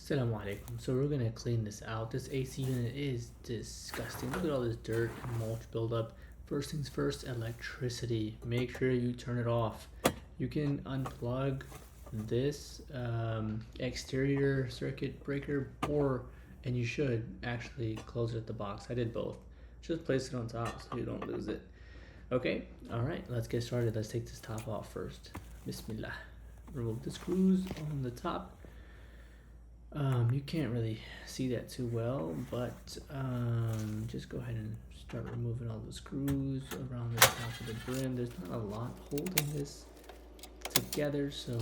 Assalamu alaikum. So we're gonna clean this out. This AC unit is disgusting. Look at all this dirt and mulch buildup. First things first, electricity. Make sure you turn it off. You can unplug this exterior circuit breaker, and you should actually close it at the box. I did both. Just place it on top so you don't lose it. Okay, all right, let's get started. Let's take this top off first. Bismillah. Remove the screws on the top. You can't really see that too well, but just go ahead and start removing all the screws around the top of the brim. There's not a lot holding this together, so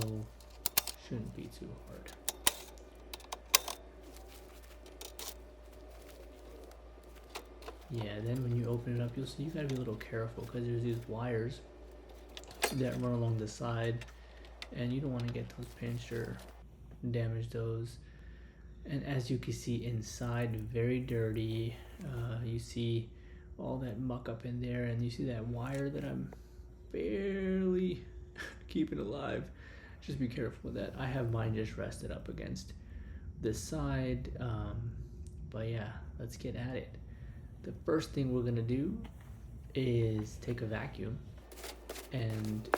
shouldn't be too hard. Yeah, then when you open it up, you'll see you gotta be a little careful because there's these wires that run along the side, and you don't want to get those pinched or damage those. And as you can see inside, very dirty. You see all that muck up in there, and you see that wire that I'm barely keeping alive. Just be careful with that. I have mine just rested up against this side. But yeah, let's get at it. The first thing we're gonna do is take a vacuum and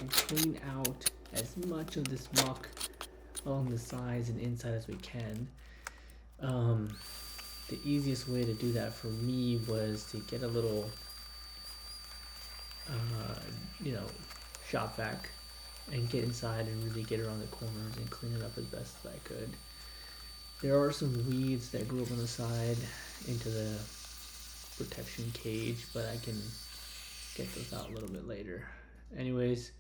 clean out as much of this muck along the sides and inside as we can. The easiest way to do that for me was to get a little shop vac and get inside and really get around the corners and clean it up as best as I could. There are some weeds that grew up on the side into the protection cage, but I can get those out a little bit later. Anyways,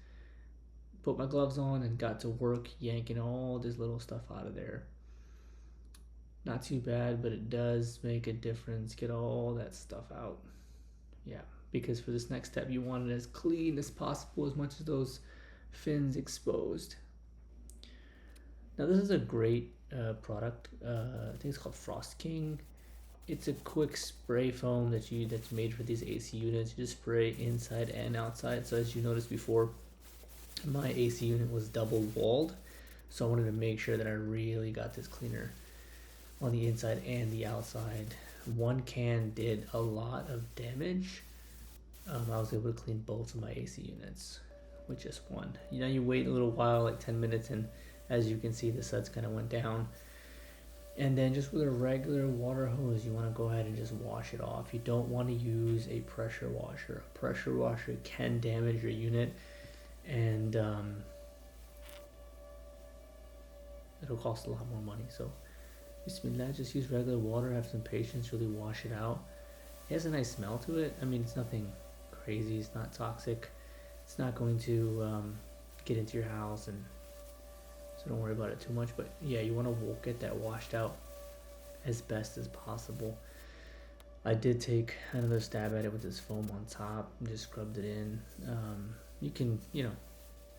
put my gloves on and got to work yanking all this little stuff out of there. Not too bad, but it does make a difference. Get all that stuff out. Yeah, because for this next step, you want it as clean as possible, as much as those fins exposed. Now this is a great product. I think it's called Frost King. It's a quick spray foam that's made for these AC units. You just spray inside and outside. So as you noticed before, my AC unit was double walled, so I wanted to make sure that I really got this cleaner on the inside and the outside. One can did a lot of damage. I was able to clean both of my AC units with just one. You wait a little while, like 10 minutes, and as you can see, the suds kind of went down. And then just with a regular water hose, you want to go ahead and just wash it off. You don't want to use a pressure washer. A pressure washer can damage your unit, and it'll cost a lot more money. So bismillah, just use regular water, have some patience, really wash it out. It has a nice smell to it. I mean, it's nothing crazy, it's not toxic, it's not going to get into your house, and so don't worry about it too much. But yeah, you want to get that washed out as best as possible. I did take another stab at it with this foam on top and just scrubbed it in. You can,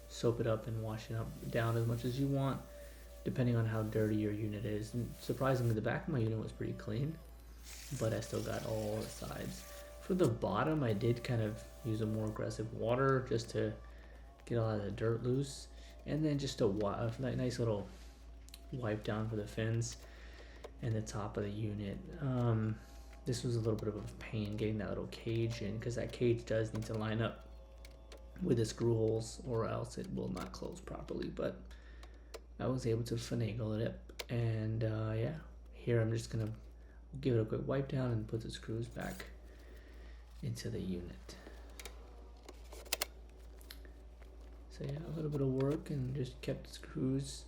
soap it up and wash it down as much as you want, depending on how dirty your unit is. And surprisingly, the back of my unit was pretty clean, but I still got all the sides. For the bottom, I did kind of use a more aggressive water just to get all of the dirt loose, and then just a nice little wipe down for the fins and the top of the unit. This was a little bit of a pain getting that little cage in, because that cage does need to line up with the screw holes or else it will not close properly. But I was able to finagle it up, and yeah, here I'm just gonna give it a quick wipe down and put the screws back into the unit. So yeah, a little bit of work and just kept the screws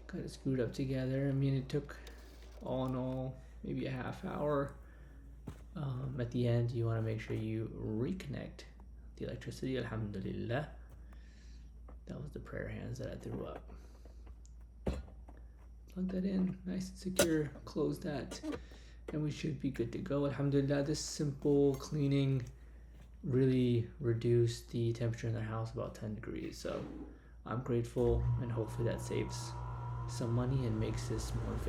kind of screwed up together. I mean, it took all in all maybe a half hour. At the end, you want to make sure you reconnect the electricity. Alhamdulillah. That was the prayer hands that I threw up. Plug that in, nice and secure, close that, and we should be good to go. Alhamdulillah, this simple cleaning really reduced the temperature in the house about 10 degrees. So I'm grateful, and hopefully that saves some money and makes this more efficient.